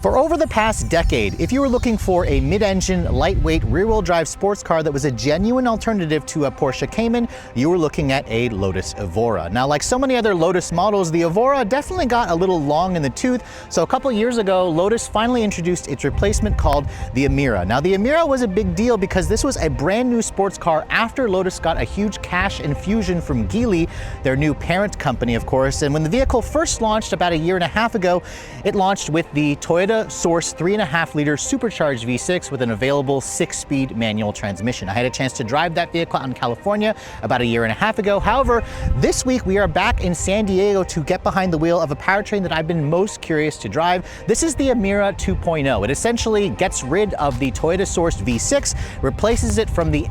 For over the past decade, if you were looking for a mid-engine, lightweight, rear-wheel drive sports car that was a genuine alternative to a Porsche Cayman, you were looking at a Lotus Evora. Now, like so many other Lotus models, the Evora definitely got a little long in the tooth, so a couple years ago, Lotus finally introduced its replacement called the Emira. Now, the Emira was a big deal because this was a brand new sports car after Lotus got a huge cash infusion from Geely, their new parent company, of course, and when the vehicle first launched about a year and a half ago, it launched with the Toyota Source 3.5-liter supercharged V6 with an available 6-speed manual transmission. I had a chance to drive that vehicle out in California about a year and a half ago. However, this week we are back in San Diego to get behind the wheel of a powertrain that I've been most curious to drive. This is the Emira 2.0. It essentially gets rid of the Toyota Source V6, replaces it from the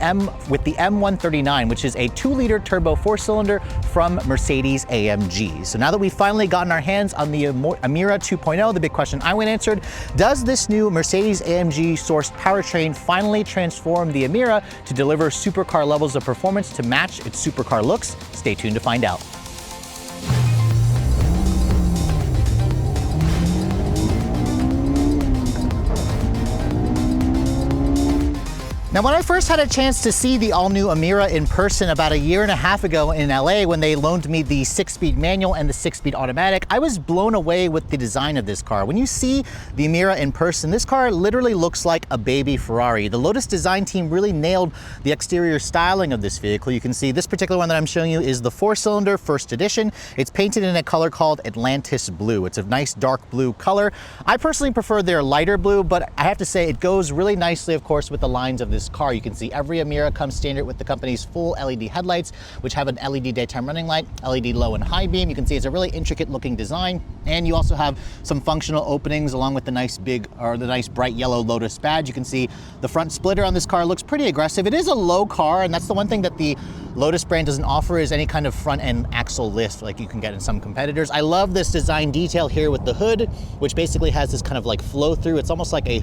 with the M139, which is a 2-liter turbo 4-cylinder from Mercedes AMG. So now that we've finally gotten our hands on the Emira 2.0, the big question I went answered: does this new Mercedes AMG sourced powertrain finally transform the Emira to deliver supercar levels of performance to match its supercar looks? Stay tuned to find out. Now, when I first had a chance to see the all-new Emira in person about a year and a half ago in LA when they loaned me the 6-speed manual and the 6-speed automatic, I was blown away with the design of this car. When you see the Emira in person, this car literally looks like a baby Ferrari. The Lotus design team really nailed the exterior styling of this vehicle. You can see this particular one that I'm showing you is the 4-cylinder first edition. It's painted in a color called Atlantis Blue. It's a nice dark blue color. I personally prefer their lighter blue, but I have to say it goes really nicely, of course, with the lines of this car. You can see every Emira comes standard with the company's full LED headlights, which have an LED daytime running light, LED low and high beam. You can see it's a really intricate looking design, and you also have some functional openings along with the nice bright yellow Lotus badge. You can see the front splitter on this car looks pretty aggressive. It is a low car, and that's the one thing that the Lotus brand doesn't offer is any kind of front end axle lift like you can get in some competitors. I love this design detail here with the hood, which basically has this kind of like flow through. It's almost like a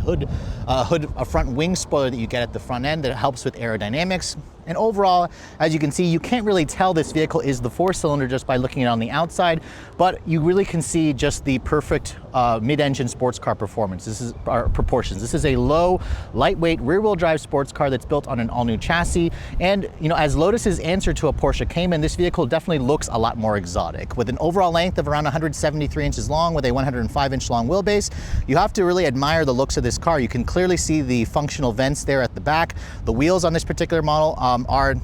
front wing spoiler that you get at the front end that helps with aerodynamics. And overall, as you can see, you can't really tell this vehicle is the 4-cylinder just by looking at it on the outside, but you really can see just the perfect mid-engine sports car performance. This is proportions. This is a low, lightweight, rear-wheel drive sports car that's built on an all-new chassis. And you know, as Lotus's answer to a Porsche Cayman, this vehicle definitely looks a lot more exotic. With an overall length of around 173 inches long with a 105-inch long wheelbase, you have to really admire the looks of this car. You can clearly see the functional vents there at the back. The wheels on this particular model are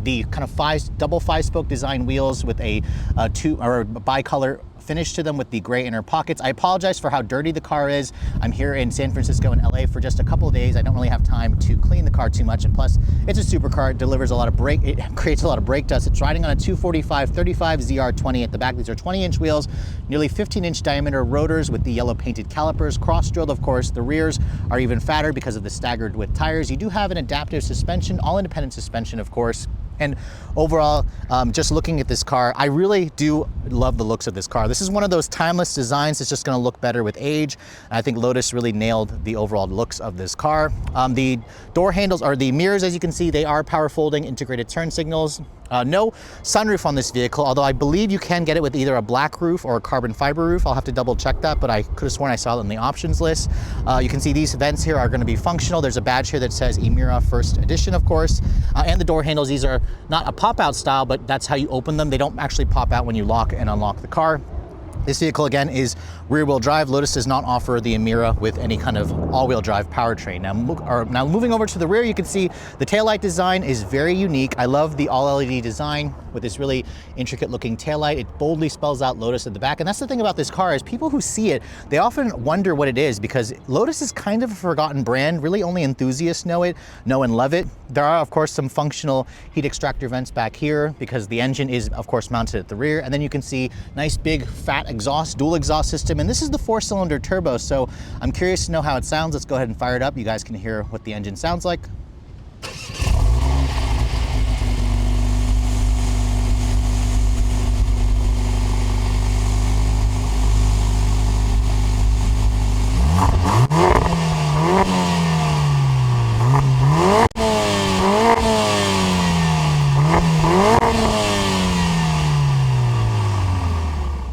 the kind of double 5-spoke design wheels with a bicolor finish to them with the gray inner pockets. I apologize for how dirty the car is. I'm here in San Francisco and LA for just a couple of days. I don't really have time to clean the car too much, and plus it's a supercar. It delivers a lot of it creates a lot of brake dust. It's riding on a 245/35 ZR20 at the back. These are 20-inch wheels, nearly 15-inch diameter rotors with the yellow painted calipers, cross-drilled, of course. The rears are even fatter because of the staggered width tires. You do have an adaptive suspension, all independent suspension, of course. And overall, just looking at this car, I really do love the looks of this car. This is one of those timeless designs that's just going to look better with age. And I think Lotus really nailed the overall looks of this car. The door handles, or the mirrors, as you can see, they are power folding integrated turn signals. No sunroof on this vehicle, although I believe you can get it with either a black roof or a carbon fiber roof. I'll have to double check that, but I could have sworn I saw it in the options list. You can see these vents here are going to be functional. There's a badge here that says Emira First Edition, of course. And the door handles, these are not a pop-out style, but that's how you open them. They don't actually pop out when you lock and unlock the car. This vehicle, again, is rear-wheel drive. Lotus does not offer the Emira with any kind of all-wheel drive powertrain. Now moving over to the rear, you can see the taillight design is very unique. I love the all-LED design with this really intricate-looking taillight. It boldly spells out Lotus at the back, and that's the thing about this car is people who see it, they often wonder what it is because Lotus is kind of a forgotten brand. Really only enthusiasts know and love it. There are, of course, some functional heat extractor vents back here because the engine is, of course, mounted at the rear, and then you can see nice big fat exhaust, dual exhaust system, and this is the 4-cylinder turbo, so I'm curious to know how it sounds. Let's go ahead and fire it up. You guys can hear what the engine sounds like.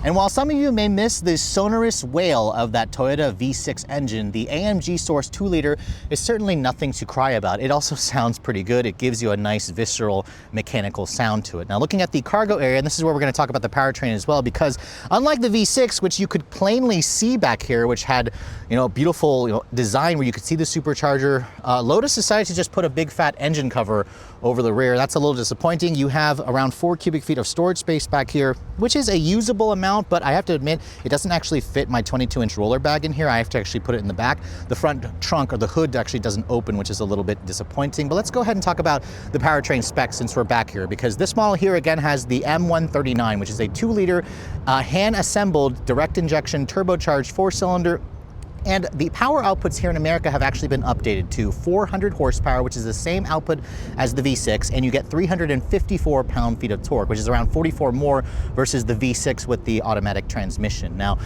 And while some of you may miss the sonorous wail of that Toyota V6 engine, the AMG Source 2-liter is certainly nothing to cry about. It also sounds pretty good. It gives you a nice visceral mechanical sound to it. Now looking at the cargo area, and this is where we're going to talk about the powertrain as well, because unlike the V6, which you could plainly see back here, which had a beautiful design where you could see the supercharger, Lotus decided to just put a big fat engine cover over the rear. That's a little disappointing. You have around 4 cubic feet of storage space back here, which is a usable amount, but I have to admit, it doesn't actually fit my 22-inch roller bag in here. I have to actually put it in the back. The front trunk or the hood actually doesn't open, which is a little bit disappointing. But let's go ahead and talk about the powertrain specs since we're back here, because this model here again has the M139, which is a 2-liter hand-assembled direct injection turbocharged 4-cylinder. And the power outputs here in America have actually been updated to 400 horsepower, which is the same output as the V6, and you get 354 pound-feet of torque, which is around 44 more versus the V6 with the automatic transmission. Now,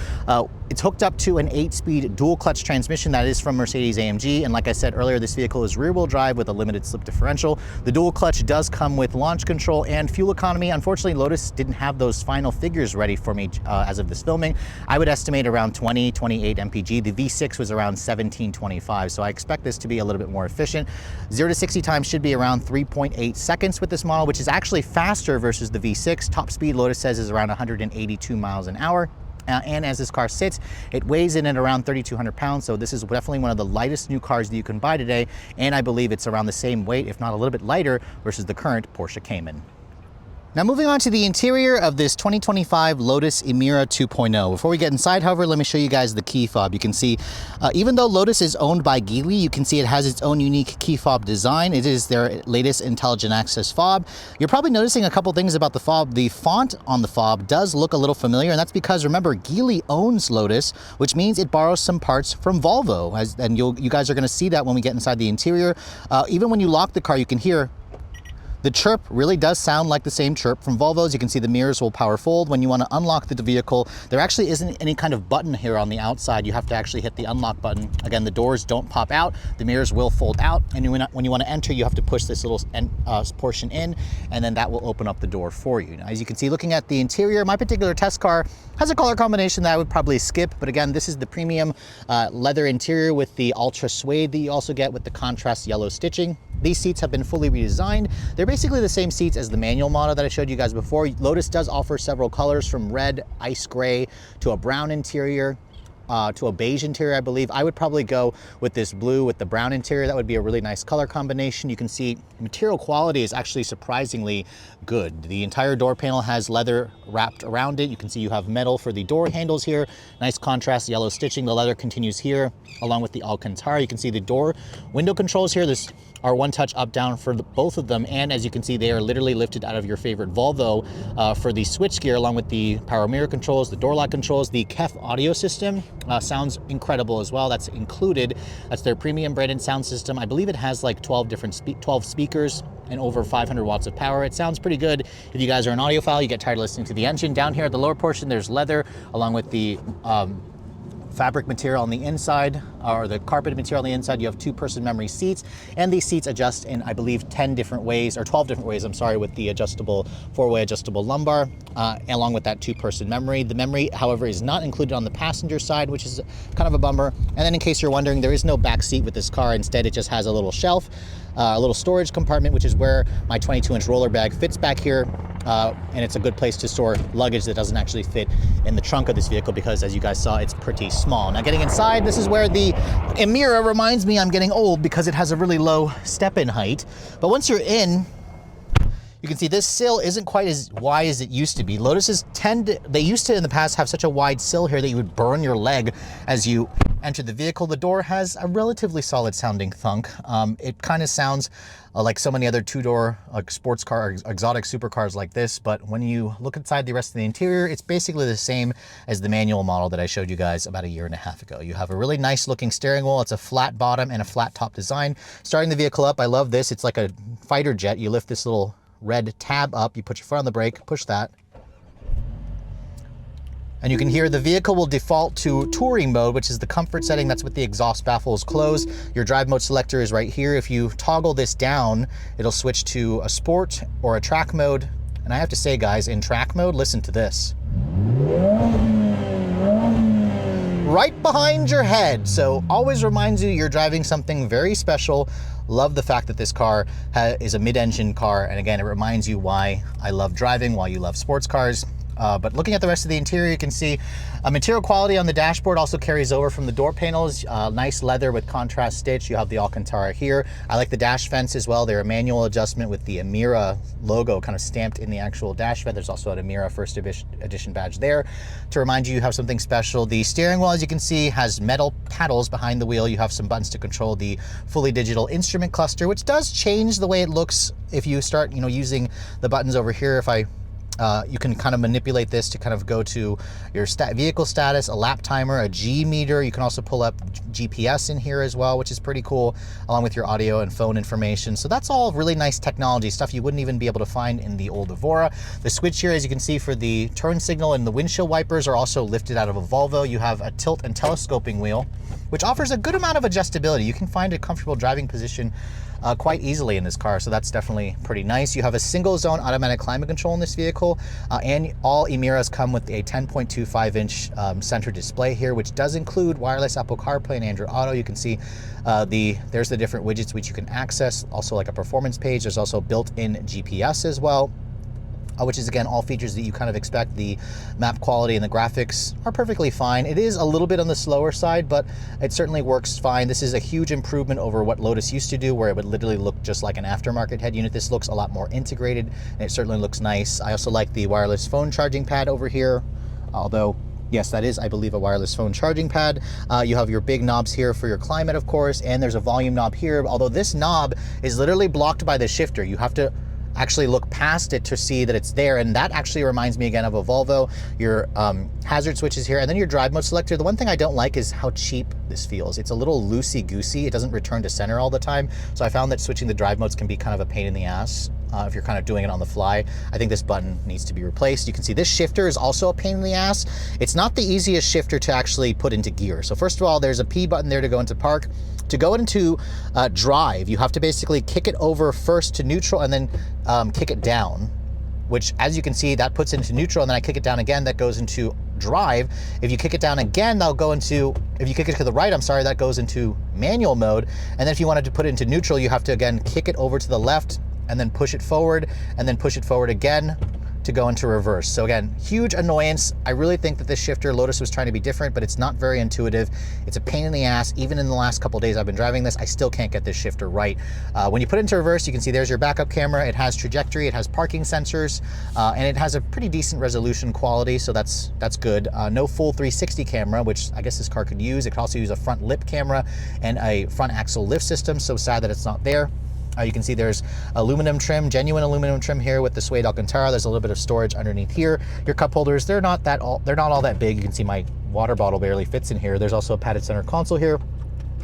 it's hooked up to an 8-speed dual-clutch transmission that is from Mercedes-AMG, and like I said earlier, this vehicle is rear-wheel drive with a limited slip differential. The dual-clutch does come with launch control and fuel economy. Unfortunately, Lotus didn't have those final figures ready for me as of this filming. I would estimate around 28 mpg. The V6 was around 1725, so I expect this to be a little bit more efficient. 0 to 60 time should be around 3.8 seconds with this model, which is actually faster versus the V6. Top speed, Lotus says, is around 182 miles an hour. And as this car sits, it weighs in at around 3,200 pounds, so this is definitely one of the lightest new cars that you can buy today, and I believe it's around the same weight, if not a little bit lighter, versus the current Porsche Cayman. Now moving on to the interior of this 2025 Lotus Emira 2.0. Before we get inside, however, let me show you guys the key fob. You can see, even though Lotus is owned by Geely, you can see it has its own unique key fob design. It is their latest intelligent access fob. You're probably noticing a couple things about the fob. The font on the fob does look a little familiar, and that's because, remember, Geely owns Lotus, which means it borrows some parts from Volvo, and you guys are going to see that when we get inside the interior. Even when you lock the car, you can hear the chirp really does sound like the same chirp from Volvo's. You can see the mirrors will power fold. When you want to unlock the vehicle, there actually isn't any kind of button here on the outside. You have to actually hit the unlock button. Again, the doors don't pop out. The mirrors will fold out. And when you want to enter, you have to push this little portion in, and then that will open up the door for you. Now, as you can see, looking at the interior, my particular test car has a color combination that I would probably skip. But again, this is the premium leather interior with the ultra suede that you also get with the contrast yellow stitching. These seats have been fully redesigned. They're basically the same seats as the manual model that I showed you guys before. Lotus does offer several colors, from red, ice gray, to a brown interior, to a beige interior, I believe. I would probably go with this blue with the brown interior. That would be a really nice color combination. You can see material quality is actually surprisingly good. The entire door panel has leather wrapped around it. You can see you have metal for the door handles here. Nice contrast yellow stitching. The leather continues here along with the Alcantara. You can see the door window controls here. This are one touch up down for both of them, and as you can see, they are literally lifted out of your favorite Volvo for the switchgear, along with the power mirror controls, the door lock controls. The KEF audio system sounds incredible as well. That's included. That's their premium branded sound system. I believe it has like 12 speakers and over 500 watts of power. It sounds pretty good. If you guys are an audiophile, you get tired of listening to the engine. Down here at the lower portion, there's leather along with the fabric material on the inside, or the carpet material on the inside. You have 2-person memory seats, and these seats adjust in, I believe, 10 different ways, or 12 different ways, I'm sorry, with the adjustable 4-way adjustable lumbar, along with that 2-person memory. The memory, however, is not included on the passenger side, which is kind of a bummer. And then in case you're wondering, there is no back seat with this car. Instead, it just has a little shelf, a little storage compartment, which is where my 22-inch roller bag fits back here. And it's a good place to store luggage that doesn't actually fit in the trunk of this vehicle, because as you guys saw, it's pretty small. Now getting inside, this is where the Emira reminds me I'm getting old, because it has a really low step-in height. But once you're in, you can see this sill isn't quite as wide as it used to be. Lotuses they used to in the past have such a wide sill here that you would burn your leg as you enter the vehicle. The door has a relatively solid sounding thunk. It kind of sounds like so many other 2-door sports car, exotic supercars like this, but when you look inside the rest of the interior, it's basically the same as the manual model that I showed you guys about a year and a half ago. You have a really nice looking steering wheel. It's a flat bottom and a flat top design. Starting the vehicle up, I love this. It's like a fighter jet. You lift this little red tab up, you put your foot on the brake, push that, and you can hear the vehicle will default to touring mode, which is the comfort setting. That's with the exhaust baffles closed. Your drive mode selector is right here. If you toggle this down, it'll switch to a sport or a track mode. And I have to say, guys, in track mode, listen to this. Right behind your head. So always reminds you you're driving something very special. Love the fact that this car is a mid-engine car. And again, it reminds you why I love driving, why you love sports cars. But looking at the rest of the interior, you can see material quality on the dashboard also carries over from the door panels. Nice leather with contrast stitch. You have the Alcantara here. I like the dash vents as well. They're a manual adjustment with the Emira logo kind of stamped in the actual dash vent. There's also an Emira first edition badge there to remind you have something special. The steering wheel, as you can see, has metal paddles behind the wheel. You have some buttons to control the fully digital instrument cluster, which does change the way it looks if you start, using the buttons over here. You can kind of manipulate this to kind of go to your vehicle status, a lap timer, a G meter. You can also pull up GPS in here as well, which is pretty cool, along with your audio and phone information. So that's all really nice technology, stuff you wouldn't even be able to find in the old Evora. The switch here, as you can see, for the turn signal and the windshield wipers are also lifted out of a Volvo. You have a tilt and telescoping wheel, which offers a good amount of adjustability. You can find a comfortable driving position quite easily in this car, so that's definitely pretty nice. You have a single zone automatic climate control in this vehicle, and all Emiras come with a 10.25-inch center display here, which does include wireless Apple CarPlay and Android Auto. You can see there's the different widgets which you can access, also like a performance page. There's also built-in GPS as well, which is, again, all features that you kind of expect. The map quality and the graphics are perfectly fine. It is a little bit on the slower side, but it certainly works fine. This is a huge improvement over what Lotus used to do, where it would literally look just like an aftermarket head unit. This looks a lot more integrated, and it certainly looks nice. I also like the wireless phone charging pad over here, although yes, that is, I believe, a wireless phone charging pad. You have your big knobs here for your climate, of course, and there's a volume knob here, although this knob is literally blocked by the shifter. You have to actually look past it to see that it's there, and that actually reminds me again of a Volvo. Your hazard switches here, and then your drive mode selector. The one thing I don't like is how cheap this feels. It's a little loosey-goosey. It doesn't return to center all the time, so I found that switching the drive modes can be kind of a pain in the ass if you're kind of doing it on the fly. I think this button needs to be replaced. You can see this shifter is also a pain in the ass. It's not the easiest shifter to actually put into gear. So first of all, there's a P button there to go into park. To go into drive, you have to basically kick it over first to neutral and then kick it down, which, as you can see, that puts it into neutral, and then I kick it down again, that goes into drive. If you kick it down again, that'll go into, if you kick it to the right, I'm sorry, that goes into manual mode. And then if you wanted to put it into neutral, you have to, again, kick it over to the left and then push it forward, and then push it forward again to go into reverse. So again, huge annoyance. I really think that this shifter, Lotus was trying to be different, but it's not very intuitive. It's a pain in the ass. Even in the last couple of days I've been driving this, I still can't get this shifter right. When you put it into reverse, you can see there's your backup camera. It has trajectory, it has parking sensors, and it has a pretty decent resolution quality, so that's good. No full 360 camera, which I guess this car could use. It could also use a front lip camera and a front axle lift system, so sad that it's not there. You can see there's aluminum trim, genuine aluminum trim here with the suede Alcantara. There's a little bit of storage underneath here. Your cup holders, they're not all that big. You can see my water bottle barely fits in here. There's also a padded center console here.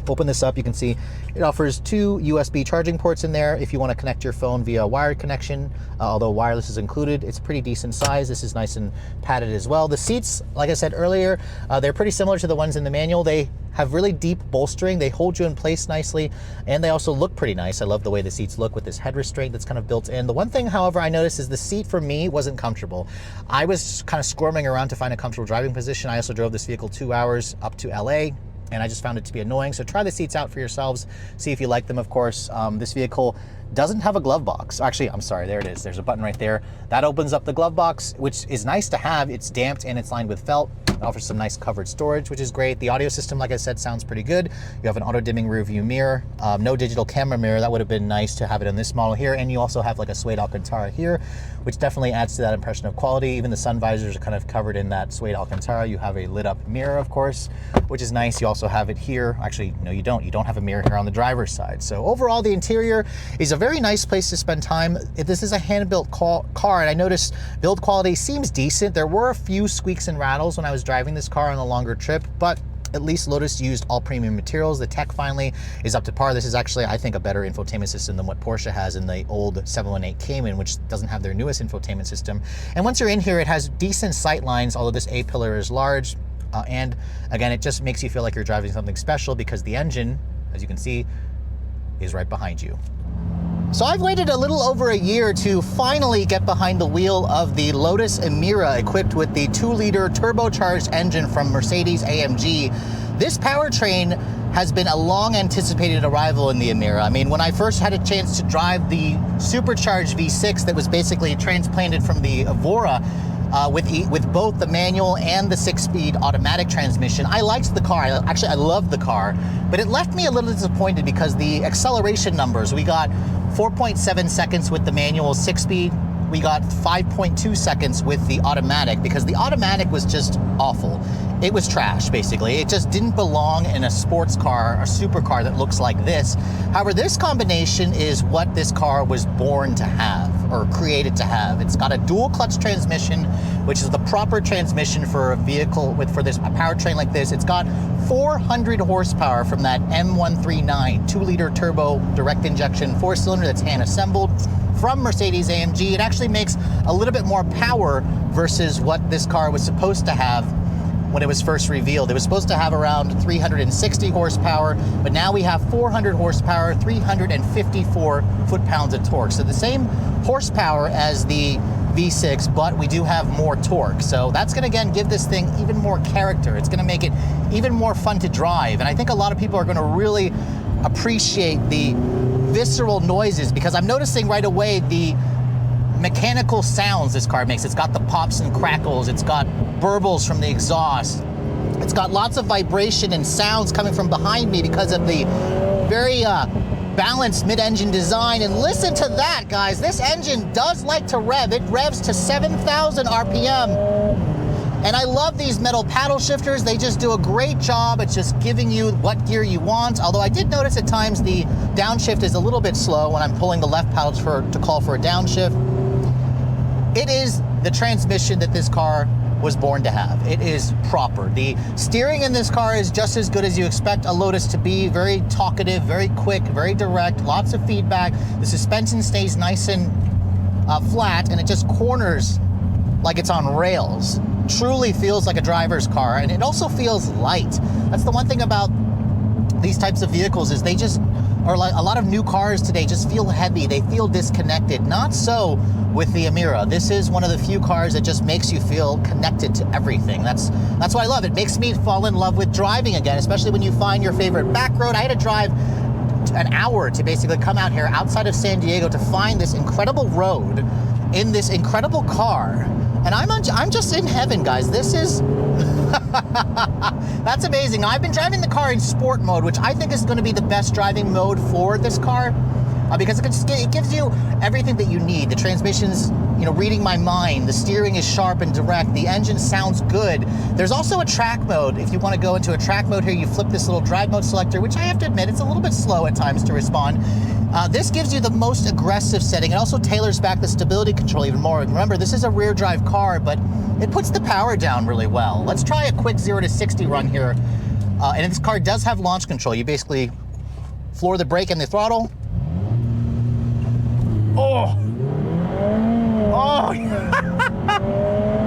Open this up, you can see it offers 2 USB charging ports in there if you want to connect your phone via wired connection, although wireless is included. It's pretty decent size. This is nice and padded as well. The seats, like I said earlier, they're pretty similar to the ones in the manual. They have really deep bolstering. They hold you in place nicely, and they also look pretty nice. I love the way the seats look with this head restraint that's kind of built in. The one thing, however, I noticed is the seat for me wasn't comfortable. I was kind of squirming around to find a comfortable driving position. I also drove this vehicle 2 hours up to LA, and I just found it to be annoying. So try the seats out for yourselves. See if you like them, of course. This vehicle doesn't have a glove box. Actually, I'm sorry, there it is. There's a button right there. That opens up the glove box, which is nice to have. It's damped and it's lined with felt. It offers some nice covered storage, which is great. The audio system, like I said, sounds pretty good. You have an auto-dimming rear view mirror. No digital camera mirror. That would have been nice to have it in this model here. And you also have like a suede Alcantara here, which definitely adds to that impression of quality. Even the sun visors are kind of covered in that suede Alcantara. You have a lit up mirror, of course, which is nice. You also have it here. Actually, no, you don't. You don't have a mirror here on the driver's side. So overall, the interior is a very nice place to spend time. This is a hand-built car, and I noticed build quality seems decent. There were a few squeaks and rattles when I was driving this car on a longer trip, but at least Lotus used all premium materials. The tech finally is up to par. This is actually, I think, a better infotainment system than what Porsche has in the old 718 Cayman, which doesn't have their newest infotainment system. And once you're in here, it has decent sight lines, although this A-pillar is large. And again, it just makes you feel like you're driving something special because the engine, as you can see, is right behind you. So I've waited a little over a year to finally get behind the wheel of the Lotus Emira equipped with the 2-liter turbocharged engine from Mercedes AMG. This powertrain has been a long anticipated arrival in the Emira. I mean, when I first had a chance to drive the supercharged V6 that was basically transplanted from the Evora, with both the manual and the 6-speed automatic transmission, I liked the car. I loved the car, but it left me a little disappointed because the acceleration numbers, we got 4.7 seconds with the manual 6-speed, we got 5.2 seconds with the automatic, because the automatic was just awful. It was trash, basically. It just didn't belong in a sports car, a supercar that looks like this. However, this combination is what this car was born to have, or created to have. It's got a dual clutch transmission, which is the proper transmission for a vehicle for this powertrain like this. It's got 400 horsepower from that M139 2-liter turbo direct injection 4-cylinder that's hand assembled from Mercedes AMG. It actually makes a little bit more power versus what this car was supposed to have when it was first revealed. It was supposed to have around 360 horsepower, but now we have 400 horsepower, 354 foot-pounds of torque. So the same horsepower as the V6, but we do have more torque. So that's gonna, again, give this thing even more character. It's gonna make it even more fun to drive. And I think a lot of people are gonna really appreciate the visceral noises, because I'm noticing right away the mechanical sounds this car makes. It's got the pops and crackles, it's got burbles from the exhaust, it's got lots of vibration and sounds coming from behind me because of the very balanced mid-engine design. And listen to that, guys. This engine does like to rev. It revs to 7,000 RPM. And I love these metal paddle shifters. They just do a great job at just giving you what gear you want. Although I did notice at times the downshift is a little bit slow when I'm pulling the left paddle to call for a downshift. It is the transmission that this car was born to have. It is proper. The steering in this car is just as good as you expect a Lotus to be. Very talkative, very quick, very direct, lots of feedback. The suspension stays nice and flat, and it just corners like it's on rails. Truly feels like a driver's car, and it also feels light. That's the one thing about these types of vehicles, is they just, or like a lot of new cars today, just feel heavy. They feel disconnected. Not so with the Emira. This is one of the few cars that just makes you feel connected to everything. That's why I love it. It makes me fall in love with driving again, especially when you find your favorite back road. I had to drive an hour to basically come out here outside of San Diego to find this incredible road in this incredible car. And I'm just in heaven, guys. This is, that's amazing. Now, I've been driving the car in sport mode, which I think is going to be the best driving mode for this car, because it gives you everything that you need. The transmission's, reading my mind. The steering is sharp and direct. The engine sounds good. There's also a track mode. If you want to go into a track mode here, you flip this little drive mode selector, which I have to admit, it's a little bit slow at times to respond. This gives you the most aggressive setting. It also tailors back the stability control even more. Remember, this is a rear drive car, but it puts the power down really well. Let's try a quick 0 to 60 run here. And this car does have launch control. You basically floor the brake and the throttle. Oh! Oh!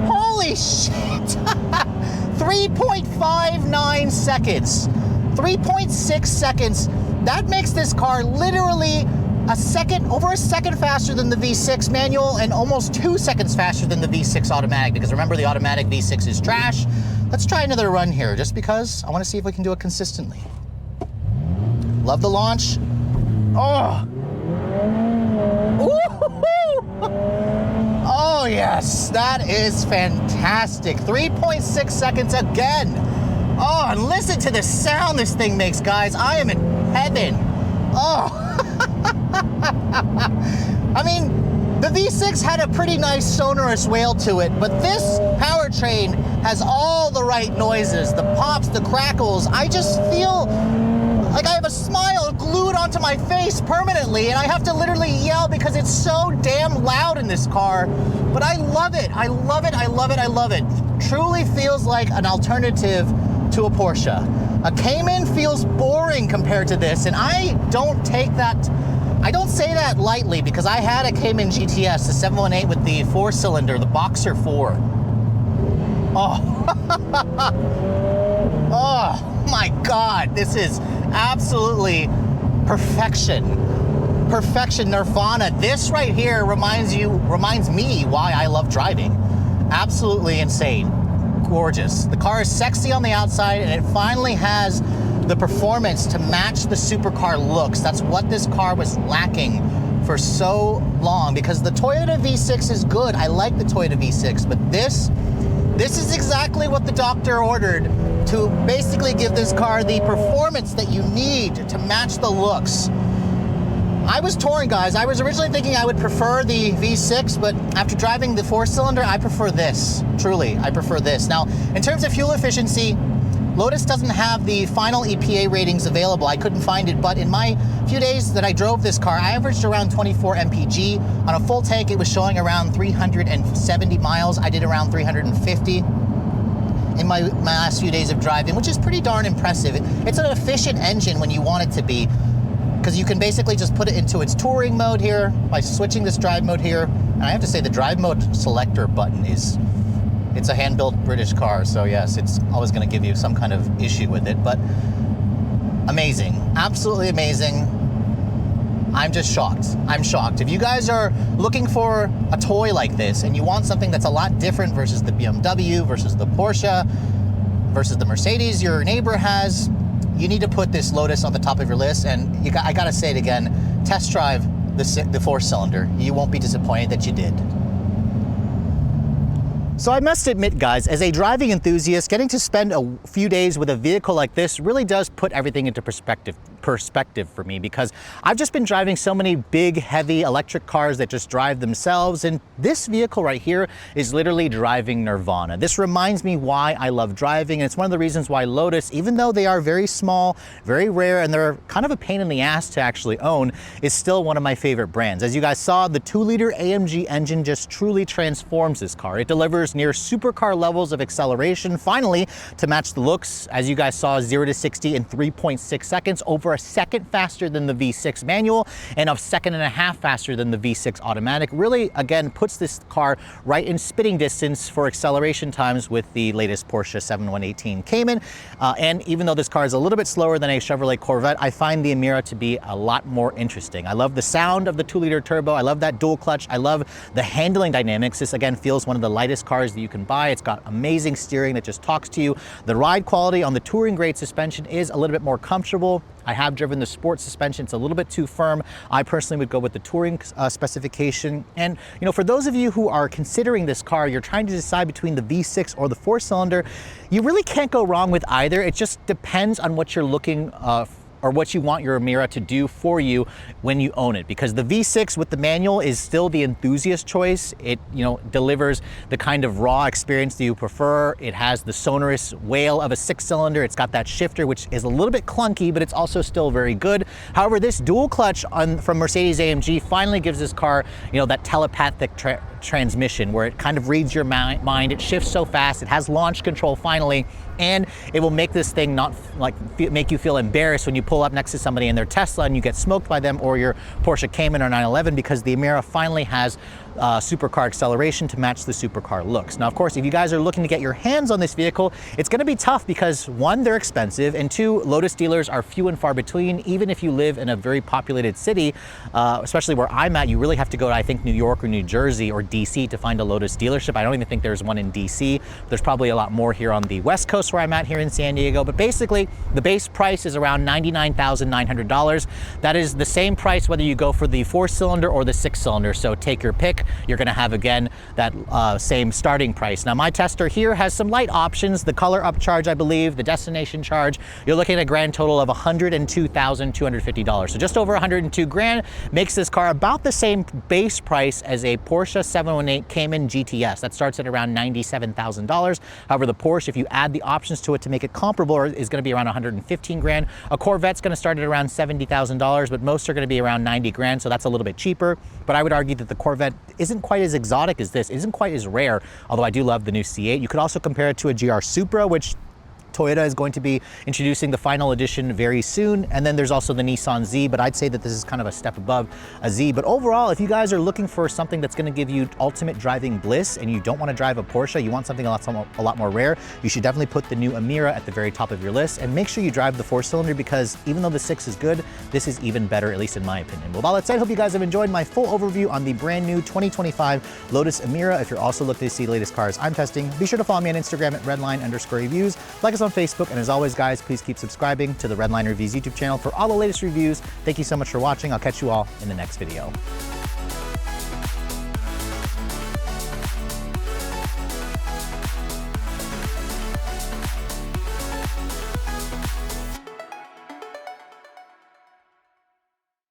Holy shit! 3.59 seconds. 3.6 seconds. That makes this car literally over a second faster than the V6 manual, and almost 2 seconds faster than the V6 automatic, because remember, the automatic V6 is trash. Let's try another run here, just because I want to see if we can do it consistently. Love the launch. Oh! Ooh-hoo-hoo! Oh yes, that is fantastic. 3.6 seconds again. Oh, and listen to the sound this thing makes, guys. I am in heaven. Oh. I mean, the V6 had a pretty nice sonorous wail to it, but this powertrain has all the right noises. The pops, the crackles. I just feel like I have a smile glued onto my face permanently, and I have to literally yell because it's so damn loud in this car. But I love it. I love it. I love it. I love it. Truly feels like an alternative to a Porsche. A Cayman feels boring compared to this, and I don't say that lightly, because I had a Cayman GTS, the 718 with the 4-cylinder, the Boxer 4. Oh. Oh my God, this is absolutely perfection. perfection, nirvana. This right here reminds me why I love driving. Absolutely insane. Gorgeous. The car is sexy on the outside, and it finally has the performance to match the supercar looks. That's what this car was lacking for so long, because the Toyota V6 is good. I like the Toyota V6, but this is exactly what the doctor ordered to basically give this car the performance that you need to match the looks. I was torn, guys. I was originally thinking I would prefer the V6, but after driving the 4-cylinder, I prefer this. Truly, I prefer this. Now, in terms of fuel efficiency, Lotus doesn't have the final EPA ratings available. I couldn't find it, but in my few days that I drove this car, I averaged around 24 mpg. On a full tank, it was showing around 370 miles. I did around 350 in my last few days of driving, which is pretty darn impressive. It's an efficient engine when you want it to be, because you can basically just put it into its touring mode here by switching this drive mode here. And I have to say, the drive mode selector button it's a hand-built British car, so yes, it's always going to give you some kind of issue with it, but amazing, absolutely amazing. I'm just shocked. I'm shocked. If you guys are looking for a toy like this and you want something that's a lot different versus the BMW, versus the Porsche, versus the Mercedes your neighbor has, you need to put this Lotus on the top of your list. And I gotta say it again, test drive the 4-cylinder. You won't be disappointed that you did. So I must admit, guys, as a driving enthusiast, getting to spend a few days with a vehicle like this really does put everything into perspective for me, because I've just been driving so many big, heavy electric cars that just drive themselves, and this vehicle right here is literally driving nirvana. This reminds me why I love driving, and it's one of the reasons why Lotus, even though they are very small, very rare, and they're kind of a pain in the ass to actually own, is still one of my favorite brands. As you guys saw, the 2-liter AMG engine just truly transforms this car. It delivers near supercar levels of acceleration, finally, to match the looks. As you guys saw, 0 to 60 in 3.6 seconds, over a second faster than the V6 manual, and a second and a half faster than the V6 automatic. Really, again, puts this car right in spitting distance for acceleration times with the latest Porsche 718 Cayman. And even though this car is a little bit slower than a Chevrolet Corvette, I find the Emira to be a lot more interesting. I love the sound of the 2-liter turbo. I love that dual clutch. I love the handling dynamics. This, again, feels one of the lightest cars that you can buy. It's got amazing steering that just talks to you. The ride quality on the touring grade suspension is a little bit more comfortable. I have driven the sport suspension. It's a little bit too firm. I personally would go with the touring specification. And you know, for those of you who are considering this car, you're trying to decide between the V6 or the 4-cylinder, you really can't go wrong with either. It just depends on what you're looking or what you want your Emira to do for you when you own it. Because the V6 with the manual is still the enthusiast choice. It, you know, delivers the kind of raw experience that you prefer. It has the sonorous wail of a 6-cylinder. It's got that shifter, which is a little bit clunky, but it's also still very good. However, this dual clutch from Mercedes AMG finally gives this car, you know, that telepathic transmission where it kind of reads your mind. It shifts so fast. It has launch control finally, and it will make this thing not make you feel embarrassed when you pull up next to somebody in their Tesla and you get smoked by them, or your Porsche Cayman or 911, because the Emira finally has supercar acceleration to match the supercar looks. Now, of course, if you guys are looking to get your hands on this vehicle, it's going to be tough because 1, they're expensive, and 2, Lotus dealers are few and far between. Even if you live in a very populated city, especially where I'm at, you really have to go to, I think, New York or New Jersey or DC to find a Lotus dealership. I don't even think there's one in DC. There's probably a lot more here on the West Coast where I'm at here in San Diego. But basically, the base price is around $99,900. That is the same price whether you go for the 4-cylinder or the 6-cylinder. So take your pick. You're going to have, again, that same starting price. Now, my tester here has some light options. The color upcharge, I believe, the destination charge. You're looking at a grand total of $102,250. So just over 102 grand makes this car about the same base price as a Porsche 718 Cayman GTS. That starts at around $97,000. However, the Porsche, if you add the options to it to make it comparable, is going to be around 115 grand. A Corvette's going to start at around $70,000, but most are going to be around 90 grand, so that's a little bit cheaper. But I would argue that the Corvette isn't quite as exotic as this, isn't quite as rare, although I do love the new C8. You could also compare it to a GR Supra, which Toyota is going to be introducing the final edition very soon. And then there's also the Nissan Z, but I'd say that this is kind of a step above a Z. But overall, if you guys are looking for something that's gonna give you ultimate driving bliss and you don't wanna drive a Porsche, you want something a lot more rare, you should definitely put the new Emira at the very top of your list, and make sure you drive the 4-cylinder, because even though the 6 is good, this is even better, at least in my opinion. Well, with all that said, hope you guys have enjoyed my full overview on the brand new 2025 Lotus Emira. If you're also looking to see the latest cars I'm testing, be sure to follow me on Instagram at redline_reviews, like us on Facebook, and as always guys, please keep subscribing to the Redline Reviews YouTube channel for all the latest reviews. Thank you so much for watching. I'll catch you all in the next video.